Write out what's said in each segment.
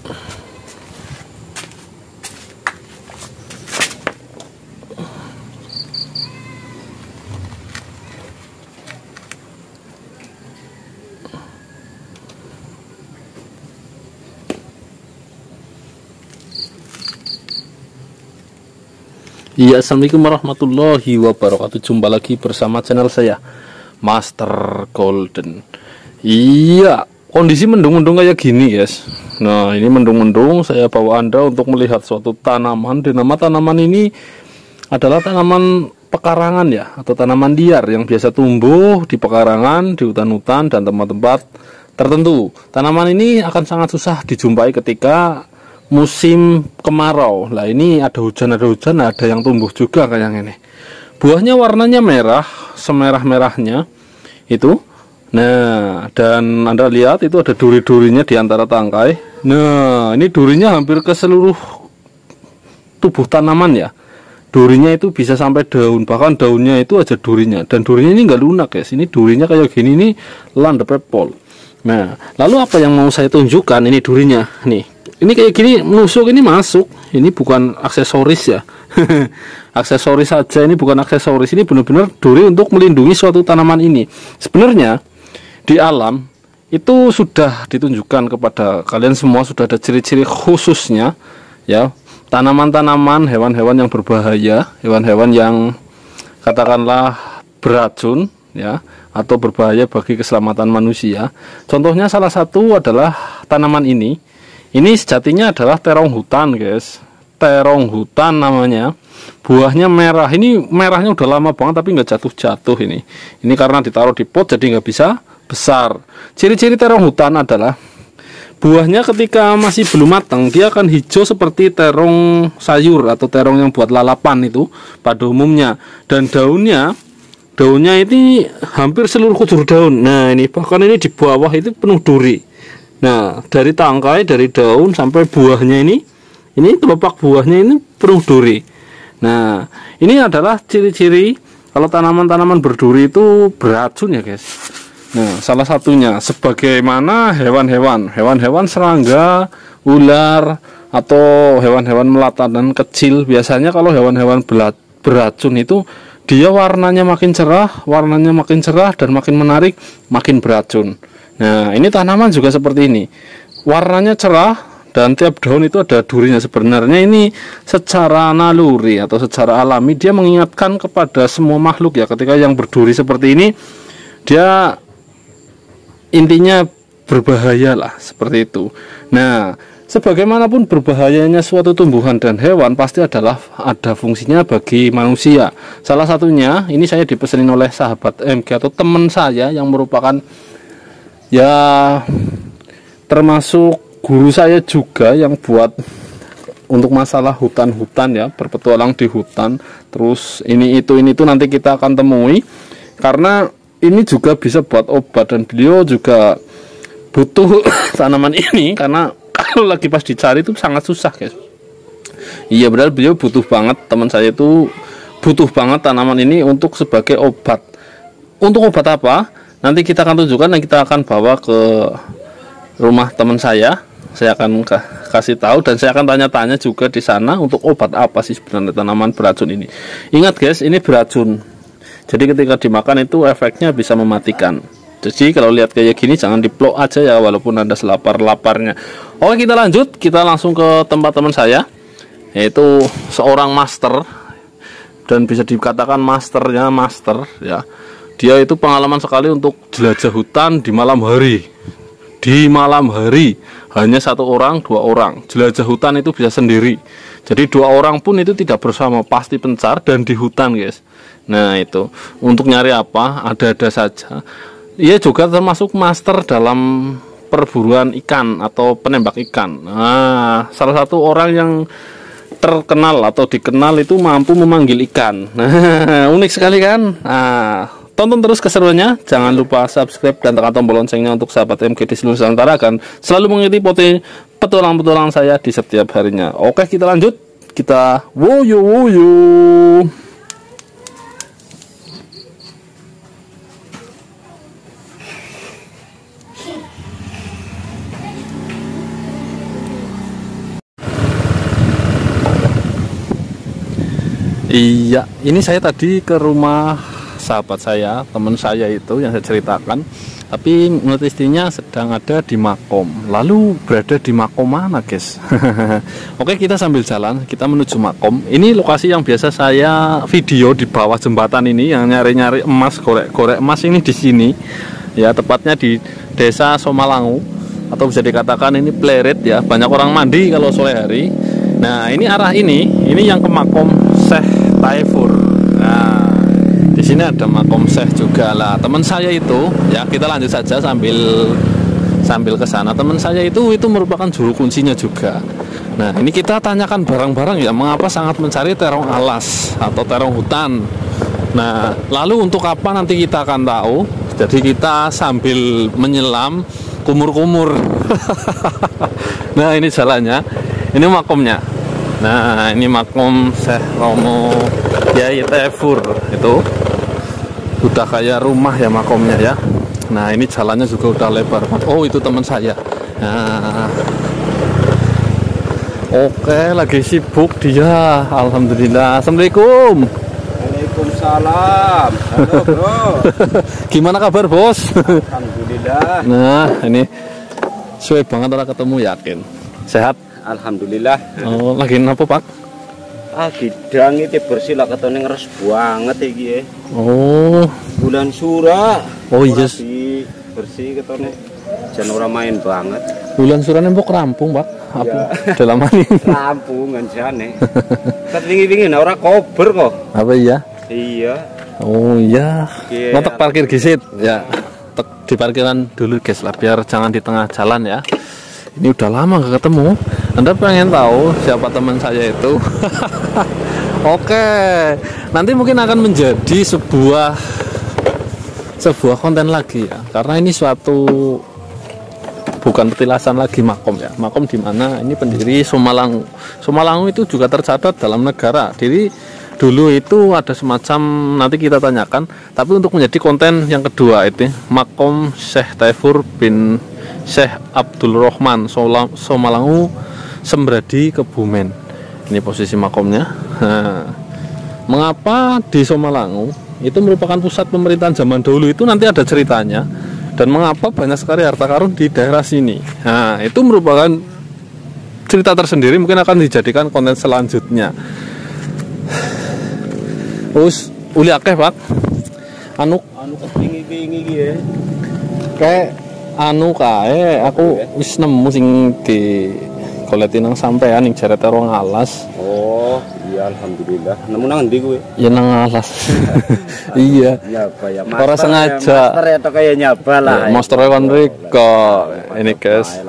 Iya, assalamualaikum warahmatullahi wabarakatuh. Jumpa lagi bersama channel saya, Master Golden. Iya, kondisi mendung-mendung kayak gini guys. Nah, ini mendung-mendung, saya bawa Anda untuk melihat suatu tanaman. Dan nama tanaman ini adalah tanaman pekarangan ya, atau tanaman liar yang biasa tumbuh di pekarangan, di hutan-hutan dan tempat-tempat tertentu. Tanaman ini akan sangat susah dijumpai ketika musim kemarau. Lah ini ada hujan, ada yang tumbuh juga kayak yang ini. Buahnya warnanya merah, semerah-merahnya itu. Nah, dan Anda lihat itu ada duri-durinya di antara tangkai. Nah, ini durinya hampir ke seluruh tubuh tanaman ya. Durinya itu bisa sampai daun, bahkan daunnya itu aja durinya. Dan durinya ini enggak lunak guys. Ini durinya kayak gini nih, landep pol. Nah, lalu apa yang mau saya tunjukkan? Ini durinya nih. Ini kayak gini menusuk, ini masuk. Ini bukan aksesoris ya. Aksesoris saja, ini bukan aksesoris. Ini benar-benar duri untuk melindungi suatu tanaman ini. Sebenarnya di alam itu sudah ditunjukkan kepada kalian semua, sudah ada ciri-ciri khususnya ya. Tanaman-tanaman, hewan-hewan yang berbahaya, hewan-hewan yang katakanlah beracun ya, atau berbahaya bagi keselamatan manusia. Contohnya salah satu adalah tanaman ini. Ini sejatinya adalah terong hutan guys. Terong hutan namanya. Buahnya merah. Ini merahnya udah lama banget tapi nggak jatuh-jatuh ini. Ini karena ditaruh di pot jadi nggak bisa besar. Ciri-ciri terong hutan adalah buahnya ketika masih belum matang dia akan hijau seperti terong sayur atau terong yang buat lalapan itu pada umumnya. Dan daunnya ini hampir seluruh kujur daun. Nah ini bahkan ini di bawah itu penuh duri. Nah, dari tangkai, dari daun sampai buahnya ini kelopak buahnya ini penuh duri. Nah, ini adalah ciri-ciri kalau tanaman-tanaman berduri itu beracun ya guys. Nah, salah satunya sebagaimana hewan-hewan serangga, ular, atau hewan-hewan melata dan kecil. Biasanya kalau hewan-hewan beracun itu dia warnanya makin cerah dan makin menarik, makin beracun. Nah, ini tanaman juga seperti ini. Warnanya cerah dan tiap daun itu ada durinya. Sebenarnya ini secara naluri atau secara alami dia mengingatkan kepada semua makhluk ya. Ketika yang berduri seperti ini, dia intinya berbahaya lah, seperti itu. Nah, sebagaimanapun berbahayanya suatu tumbuhan dan hewan pasti adalah ada fungsinya bagi manusia. Salah satunya ini saya dipesenin oleh sahabat MG atau teman saya yang merupakan ya termasuk guru saya juga yang buat untuk masalah hutan-hutan ya, berpetualang di hutan. Terus ini itu nanti kita akan temui karena ini juga bisa buat obat dan beliau juga butuh tanaman ini karena kalau lagi pas dicari itu sangat susah guys. Iya benar, beliau butuh banget, teman saya itu butuh banget tanaman ini untuk sebagai obat. Untuk obat apa? Nanti kita akan tunjukkan dan kita akan bawa ke rumah teman saya. Saya akan kasih tahu dan saya akan tanya-tanya juga di sana untuk obat apa sih sebenarnya tanaman beracun ini. Ingat guys, ini beracun. Jadi ketika dimakan itu efeknya bisa mematikan. Jadi kalau lihat kayak gini jangan diplok aja ya, walaupun Anda selapar-laparnya. Oke, kita lanjut. Kita langsung ke tempat teman saya, yaitu seorang master dan bisa dikatakan master ya. Dia itu pengalaman sekali untuk jelajah hutan di malam hari. Di malam hari hanya 1 orang, 2 orang. Jelajah hutan itu bisa sendiri. Jadi 2 orang pun itu tidak bersama, pasti pencar dan di hutan guys. Nah itu untuk nyari apa? Ada-ada saja. Ia juga termasuk master dalam perburuan ikan atau penembak ikan. Nah, salah satu orang yang terkenal atau dikenal itu mampu memanggil ikan. Nah, unik sekali kan? Nah, tonton terus keseruannya. Jangan lupa subscribe dan tekan tombol loncengnya untuk sahabat MG di seluruh Nusantara akan selalu mengikuti petualang-petualang saya di setiap harinya. Oke, kita lanjut. Kita woyo. Iya, ini saya tadi ke rumah sahabat saya, teman saya itu yang saya ceritakan. Tapi menurut istrinya sedang ada di Makom. Lalu berada di Makom mana, guys? Oke, kita sambil jalan, kita menuju Makom. Ini lokasi yang biasa saya video di bawah jembatan ini, yang nyari-nyari emas, gorek-gorek emas ini di sini. Ya, tepatnya di Desa Somalangu, atau bisa dikatakan ini pleret ya. Banyak orang mandi kalau sore hari. Nah, ini arah ini yang ke Makom Syekh Taifur. Nah, di sini ada Makom Syekh juga lah. Teman saya itu, ya kita lanjut saja sambil ke sana. Teman saya itu merupakan juru kuncinya juga. Nah, ini kita tanyakan barang-barang ya, mengapa sangat mencari terong alas atau terong hutan. Nah, lalu untuk apa nanti kita akan tahu. Jadi kita sambil menyelam kumur-kumur. Nah, ini jalannya. Ini makomnya. Nah, ini makom Syekh Romo Yai Taifur itu. Udah kayak rumah ya makomnya ya. Nah, ini jalannya juga udah lebar. Oh, itu teman saya. Nah, oke, lagi sibuk dia. Alhamdulillah. Assalamualaikum. Waalaikumsalam. Halo bro. Gimana kabar bos? Alhamdulillah. Nah, ini suwe banget orang ketemu, yakin. Sehat? Alhamdulillah. Oh, lagi apa pak? Gidang itu bersih lah, ketone ngeres banget iki ya. Oh, Bulan sura. Oh, yes. Bersih ketone. Jan ora main banget. bulan surane mbok rampung pak? Apa? Dalam ini? Rampungan jane. Ket wingi-wingi ora kober kok. Apa iya? Iya. Oh iya. Iya. Ngotek parkir gisit ya. Di parkiran dulu guys lah, biar jangan di tengah jalan ya. Ini udah lama gak ketemu. Anda pengen tahu siapa teman saya itu? Oke, nanti mungkin akan menjadi sebuah konten lagi ya. Karena ini suatu bukan petilasan lagi makom ya. Makom di mana ini pendiri Somalangu. Somalangu itu juga tercatat dalam negara. Jadi dulu itu ada semacam, nanti kita tanyakan. Tapi untuk menjadi konten yang kedua itu makom Syekh Taifur bin Syekh Abdul Rahman Somalangu Sembradi Kebumen. Ini posisi makomnya. Nah, mengapa di Somalangu itu merupakan pusat pemerintahan zaman dahulu, itu nanti ada ceritanya. Dan mengapa banyak sekali harta karun di daerah sini. Nah, itu merupakan cerita tersendiri, mungkin akan dijadikan konten selanjutnya. Terus uli akeh pak anu Wingi-wingi iki ya. kayak anu kae aku wis nemu sing di goleti nang sampean ning jare terong alas. Oh, iya alhamdulillah. Nemu nang ndi kowe? Ya nang alas. Iya. Nyaba ya. Ora sengaja. Master ya kayak nyaba lah. Ya, Master kon riko. Ini guys.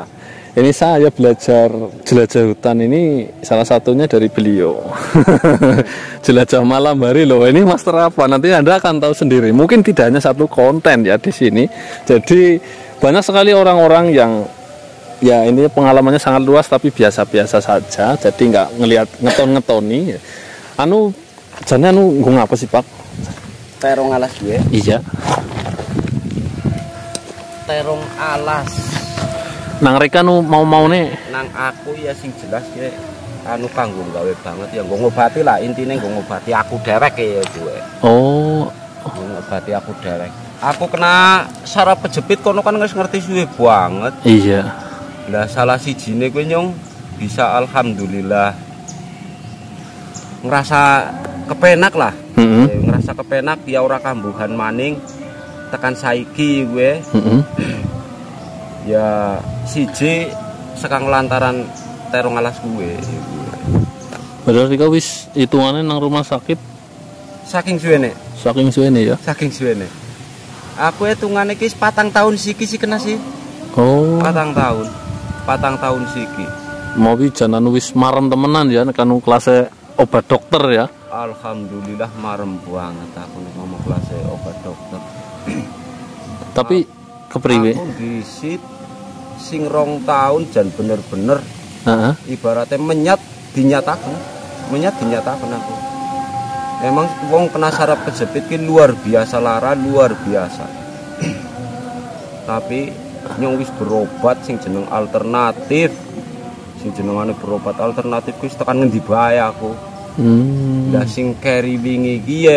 Ini saya belajar jelajah hutan ini salah satunya dari beliau. Jelajah malam hari loh. Ini master apa? Nanti Anda akan tahu sendiri. Mungkin tidak hanya satu konten ya di sini. Jadi banyak sekali orang-orang yang ya ini pengalamannya sangat luas tapi biasa-biasa saja. Jadi nggak ngelihat ngeton-ngetoni. Anu jane anu nggo ngapa sih, Pak? Terong alas gue. Iya. Terong alas. Nang reka nu mau nih. Nang aku ya sing jelas ya anu kanggo gawe banget ya, nggo ngobati lah, intine nggo ngobati aku dewek ya gue. Oh, Ngobati aku dewek. Aku kena saraf kejepit kono kan wis ngerti suwe banget. iya. Lah salah sijine kowe nyong bisa alhamdulillah ngerasa kepenak lah. Ngerasa kepenak ya ora kambuhan maning tekan saiki gue. Ya siji sekang lantaran terong alas gue. Berarti kau wis hitungannya nang rumah sakit Saking suwene. saking suwene ya. Saking suwene. Aku hitungane iki 4 tahun siki sih kena sih. Oh. 4 tahun. 4 tahun siki. Mau janan wis marem temenan ya kan kelasnya obat dokter ya. Alhamdulillah marem banget aku nek ngomong kelas obat dokter. Tapi kepriwe? Aku disit sing 2 tahun jan bener-bener ibaratnya menyat dinyatakan aku. Emang wong kena saraf kejepit ki luar biasa lara, luar biasa. Tapi nyong wis berobat sing jeneng alternatif. Sing jenengane berobat alternatif wis tekan ngendi bae aku. Lah sing keri wingi iki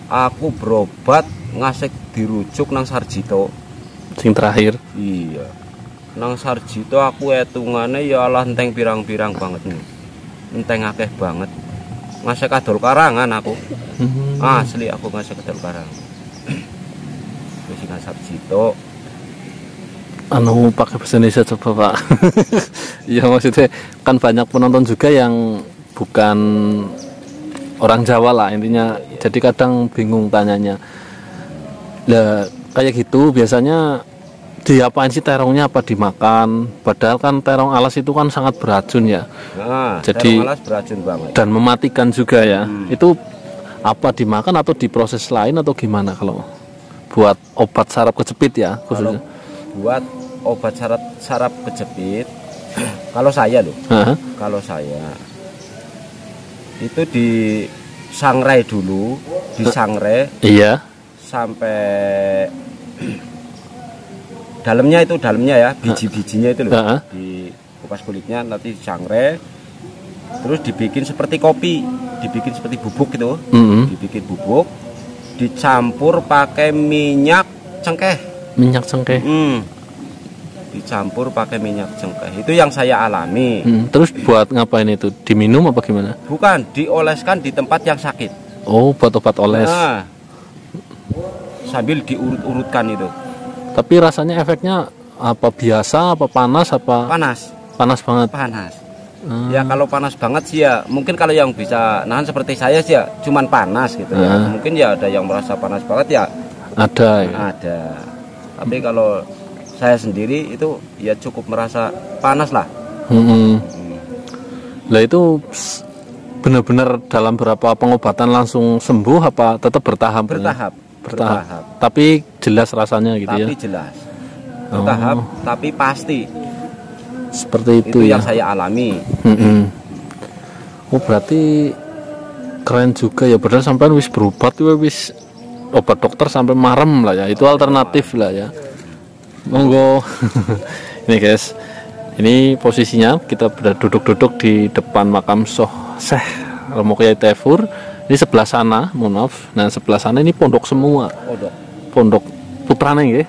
aku berobat ngasih dirujuk nang Sarjito. Sing terakhir. Iya. Nang Sarjito aku etungane ya Allah enteng pirang-pirang banget nih. Enteng akeh banget. Ngasih kadol karangan aku. Asli aku ngasih kadol karangan. Wis nang Sarjito. Anu pakai bahasa Indonesia coba Pak. Ya maksudnya kan banyak penonton juga yang bukan orang Jawa lah intinya. Jadi kadang bingung tanyanya. Lah kayak gitu biasanya diapain sih terongnya, apa dimakan? Padahal kan terong alas itu kan sangat beracun ya. Nah, jadi terong alas beracun banget. Dan mematikan juga ya. Itu apa dimakan atau diproses lain atau gimana kalau buat obat saraf kejepit ya khususnya? Buat obat saraf kejepit kalau saya loh, kalau saya itu disangrai dulu, disangrai iya sampai dalamnya ya, biji-bijinya itu loh, dikupas kulitnya, nanti disangrai terus dibikin seperti kopi, dibikin seperti bubuk gitu, dibikin bubuk, dicampur pakai minyak cengkeh, dicampur pakai minyak cengkeh. Itu yang saya alami. Terus buat ngapain itu? Diminum apa gimana? Bukan, dioleskan di tempat yang sakit. Oh, buat obat oles. Nah, sambil diurut-urutkan itu. Tapi rasanya efeknya apa biasa, apa panas, apa? Panas. Panas banget. Panas. Ya kalau panas banget sih ya, mungkin kalau yang bisa nahan seperti saya sih ya, cuman panas gitu ya. Mungkin ya ada yang merasa panas banget ya. Ada ya. Ada. Tapi kalau saya sendiri itu ya cukup merasa panas lah. Lah itu benar-benar dalam berapa pengobatan langsung sembuh apa tetap bertahap? Bertahap. Tapi jelas rasanya gitu ya. Tapi jelas. Bertahap tapi pasti. Seperti itu ya. Yang saya alami. Oh berarti keren juga ya. Padahal sampai wis berobat wis obat dokter sampai marem lah ya. Itu alternatif lah ya. Monggo. Ini guys, ini posisinya kita duduk-duduk di depan makam Syekh Romo Kyai Tefur. Ini sebelah sana, mohon maaf. Nah sebelah sana ini pondok semua. Pondok putrane nggih.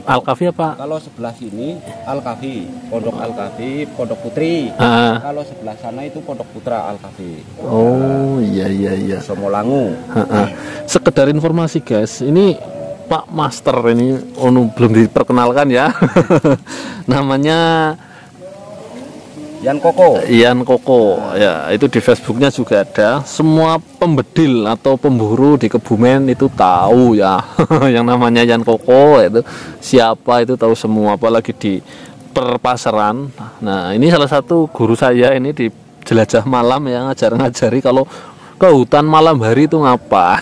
Al-Kafi apa? Kalau sebelah sini Al-Kafi, Pondok Putri. Kalau sebelah sana itu Pondok Putra Al-Kafi. Oh iya. Somolangu. Sekedar informasi guys, ini Pak Master ini belum diperkenalkan ya. Namanya Yan Koko ya, itu di Facebooknya juga ada. Semua pembedil atau pemburu di Kebumen itu tahu ya. Yang namanya Yan Koko itu siapa itu tahu semua, apalagi di perpasaran. Nah ini salah satu guru saya ini di jelajah malam yang ngajari kalau ke hutan malam hari itu ngapa,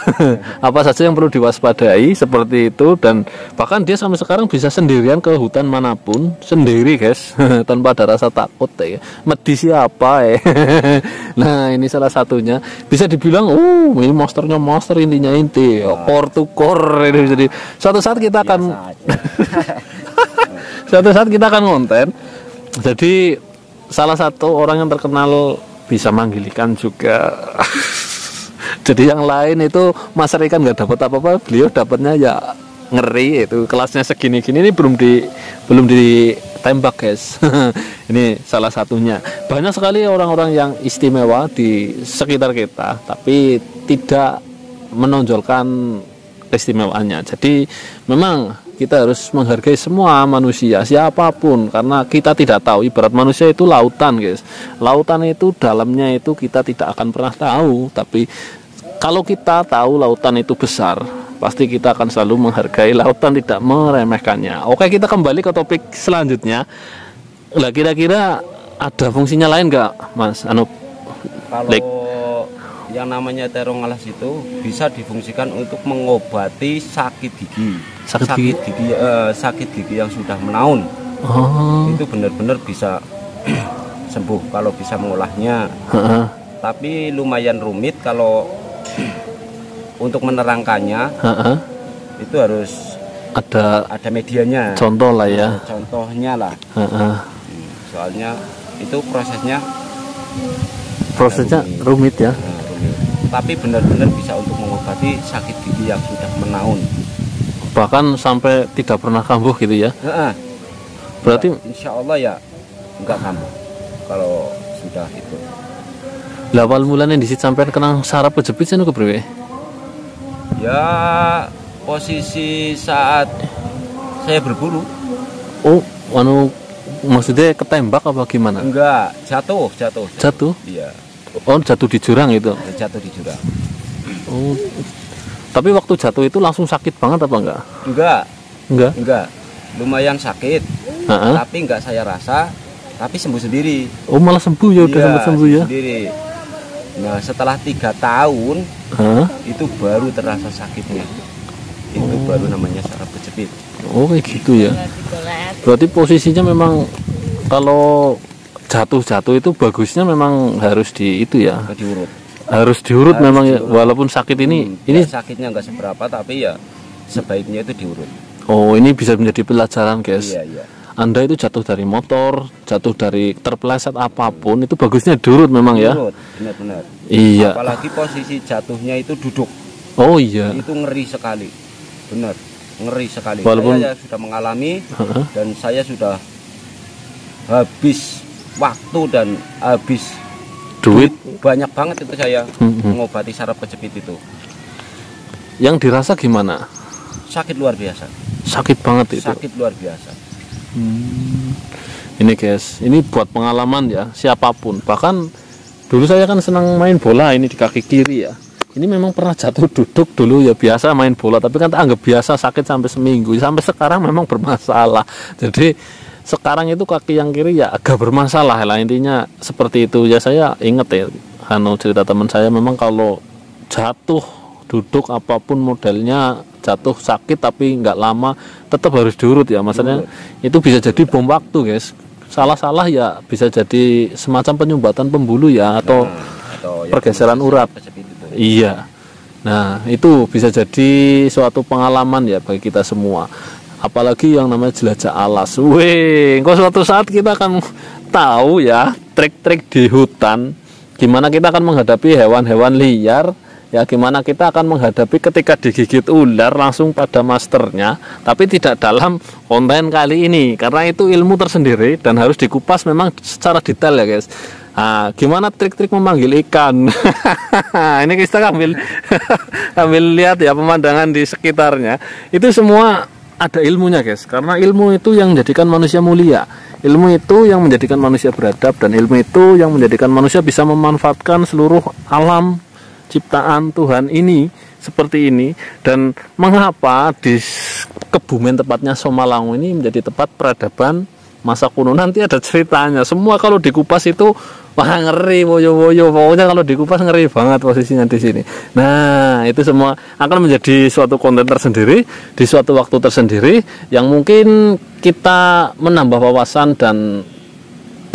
apa saja yang perlu diwaspadai seperti itu. Dan bahkan dia sampai sekarang bisa sendirian ke hutan manapun sendiri guys. Tanpa ada rasa takut ya. Medi siapa Nah ini salah satunya, bisa dibilang ini monsternya monster, intinya inti core to core ini. Jadi suatu saat kita akan konten. Jadi salah satu orang yang terkenal bisa manggilikan juga. Jadi yang lain itu Mas Rikan nggak dapat apa-apa, beliau dapatnya ya ngeri. Itu kelasnya segini-gini, ini belum ditembak guys. Ini salah satunya. Banyak sekali orang-orang yang istimewa di sekitar kita, tapi tidak menonjolkan keistimewaannya. Jadi memang kita harus menghargai semua manusia, siapapun, karena kita tidak tahu. Ibarat manusia itu lautan guys. Lautan itu dalamnya itu kita tidak akan pernah tahu. Tapi kalau kita tahu lautan itu besar, pasti kita akan selalu menghargai lautan, tidak meremehkannya. Oke, kita kembali ke topik selanjutnya. Lah kira-kira ada fungsinya lain nggak Mas Anup? Kalau yang namanya terong alas itu bisa difungsikan untuk mengobati sakit gigi. Sakit gigi yang sudah menaun. Itu benar-benar bisa sembuh kalau bisa mengolahnya. Tapi lumayan rumit kalau untuk menerangkannya. Itu harus ada medianya. Contoh lah ya. Contohnya lah. Soalnya itu prosesnya Prosesnya rumit ya. Rumit. Tapi benar-benar bisa untuk mengobati sakit gigi yang sudah menaun. Bahkan sampai tidak pernah kambuh gitu ya. Berarti insya Allah ya enggak kambuh kalau sudah itu. Awal mulanya disit sampai kena saraf kejepit sih kepriwe? Ya posisi saat saya berburu. Oh, maksudnya ketembak apa gimana? Enggak, jatuh. Jatuh? Iya. Oh, jatuh di jurang itu? Jatuh di jurang. Oh, tapi waktu jatuh itu langsung sakit banget apa enggak? Enggak. Lumayan sakit. Tapi enggak saya rasa, tapi sembuh sendiri. Oh, malah sembuh ya, udah sembuh ya? Sendiri. Nah, setelah 3 tahun itu baru terasa sakitnya. Itu baru namanya saraf kejepit. Oh, kayak gitu ya. Berarti posisinya memang kalau jatuh itu bagusnya memang harus diurut. Harus diurut memang ya, walaupun sakit ini sakitnya enggak seberapa, tapi ya sebaiknya itu diurut. Oh, ini bisa menjadi pelajaran, guys. Iya. Anda itu jatuh dari motor, jatuh dari terpeleset apapun, itu bagusnya diurut memang ya. Benar-benar. Iya. Apalagi posisi jatuhnya itu duduk. Oh iya. Itu ngeri sekali. Benar, ngeri sekali. Walaupun saya sudah mengalami dan saya sudah habis waktu dan habis duit banyak banget itu saya mengobati saraf kejepit itu. Yang dirasa gimana? Sakit luar biasa. Sakit banget itu. Sakit luar biasa. Ini guys, ini buat pengalaman ya, siapapun. Bahkan dulu saya kan senang main bola ini di kaki kiri ya. Ini memang pernah jatuh duduk dulu ya, biasa main bola, tapi kan anggap biasa, sakit sampai seminggu. Sampai sekarang memang bermasalah. Jadi sekarang itu kaki yang kiri ya agak bermasalah lah, intinya seperti itu ya. Saya inget ya, cerita teman saya, memang kalau jatuh duduk apapun modelnya, jatuh sakit tapi nggak lama, tetap harus diurut ya. Maksudnya itu bisa jadi bom waktu guys. Salah-salah ya bisa jadi semacam penyumbatan pembuluh ya, atau pergeseran urat. Iya. Nah, itu bisa jadi suatu pengalaman ya bagi kita semua. Apalagi yang namanya jelajah alas. Kok suatu saat kita akan tahu ya trik-trik di hutan, gimana kita akan menghadapi hewan-hewan liar. Ya, gimana kita akan menghadapi ketika digigit ular langsung pada masternya, tapi tidak dalam konten kali ini, karena itu ilmu tersendiri dan harus dikupas memang secara detail ya guys. Nah, gimana trik-trik memanggil ikan? Ini kita ambil lihat ya pemandangan di sekitarnya. Itu semua ada ilmunya guys, karena ilmu itu yang menjadikan manusia mulia. Ilmu itu yang menjadikan manusia beradab, dan ilmu itu yang menjadikan manusia bisa memanfaatkan seluruh alam ciptaan Tuhan ini seperti ini. Dan mengapa di Kebumen, tepatnya Somalangu ini menjadi tempat peradaban masa kuno, nanti ada ceritanya semua. Kalau dikupas itu wah ngeri, woyo-woyo, pokoknya kalau dikupas ngeri banget posisinya di sini. Nah, itu semua akan menjadi suatu konten tersendiri di suatu waktu tersendiri, yang mungkin kita menambah wawasan dan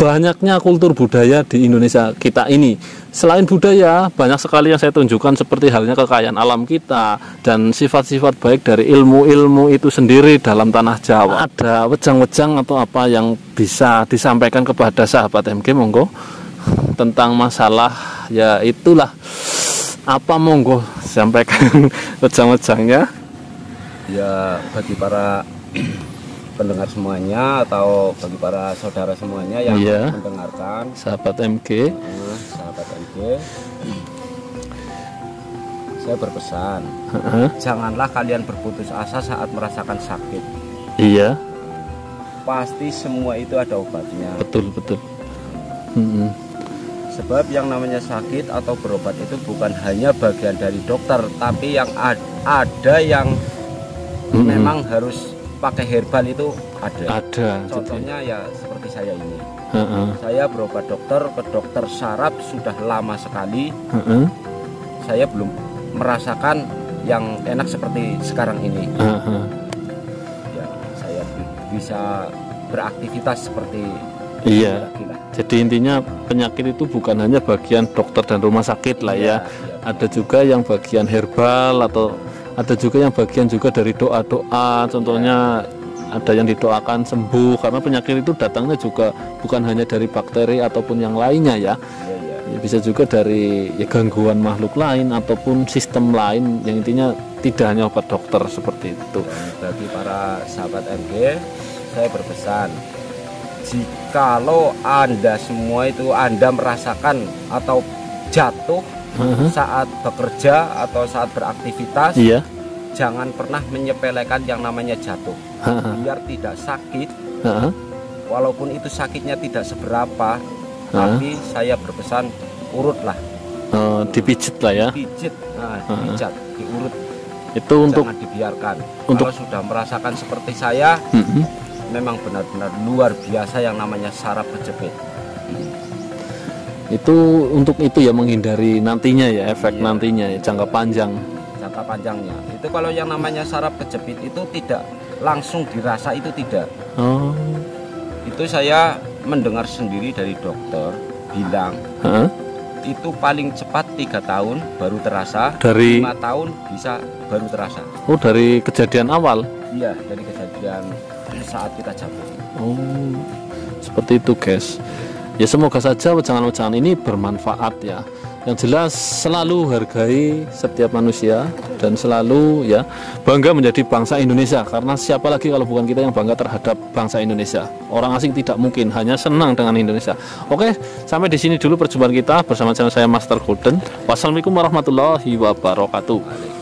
banyaknya kultur budaya di Indonesia kita ini. Selain budaya, banyak sekali yang saya tunjukkan, seperti halnya kekayaan alam kita dan sifat-sifat baik dari ilmu-ilmu itu sendiri dalam tanah Jawa. Ada wejang-wejang atau apa yang bisa disampaikan kepada sahabat MG, monggo, tentang masalah ya itulah apa, monggo sampaikan wejang-wejangnya. Ya, bagi para pendengar semuanya atau bagi para saudara semuanya yang mendengarkan, sahabat MG, saya berpesan, janganlah kalian berputus asa saat merasakan sakit. Iya. Pasti semua itu ada obatnya. Betul. Sebab yang namanya sakit atau berobat itu bukan hanya bagian dari dokter, tapi yang ada yang memang harus pakai herbal itu ada. Contohnya ya seperti saya ini. Saya berobat ke dokter saraf sudah lama sekali. Saya belum merasakan yang enak seperti sekarang ini. Ya, saya bisa beraktivitas seperti Jadi intinya penyakit itu bukan hanya bagian dokter dan rumah sakit lah ya. Ada juga yang bagian herbal, atau ada juga yang bagian juga dari doa-doa. Contohnya ada yang didoakan sembuh, karena penyakit itu datangnya juga bukan hanya dari bakteri ataupun yang lainnya ya. Ya, bisa juga dari ya, gangguan makhluk lain ataupun sistem lain, yang intinya tidak hanya obat dokter seperti itu. Bagi para sahabat MG, saya berpesan, jikalau Anda semua itu Anda merasakan atau jatuh saat bekerja atau saat beraktivitas, iya, jangan pernah menyepelekan yang namanya jatuh. Biar tidak sakit, walaupun itu sakitnya tidak seberapa, tapi saya berpesan urutlah, dipijit lah ya, dipijit, dipijat, diurut. Itu untuk jangan dibiarkan. Kalau sudah merasakan seperti saya, memang benar-benar luar biasa yang namanya saraf kejepit. Itu untuk itu ya, menghindari nantinya ya, efek nantinya ya, jangka panjang. Jangka panjangnya itu kalau yang namanya saraf kejepit itu tidak langsung dirasa, itu tidak. Itu saya mendengar sendiri dari dokter bilang, itu paling cepat 3 tahun baru terasa, dari 5 tahun bisa baru terasa. Oh, dari kejadian awal? Iya, dari kejadian saat kita jatuh. Oh, seperti itu guys. Ya semoga saja wejangan-wejangan ini bermanfaat ya. Yang jelas selalu hargai setiap manusia dan selalu ya bangga menjadi bangsa Indonesia, karena siapa lagi kalau bukan kita yang bangga terhadap bangsa Indonesia. Orang asing tidak mungkin, hanya senang dengan Indonesia. Oke, sampai di sini dulu perjumpaan kita bersama channel saya Master Golden. Wassalamualaikum warahmatullahi wabarakatuh.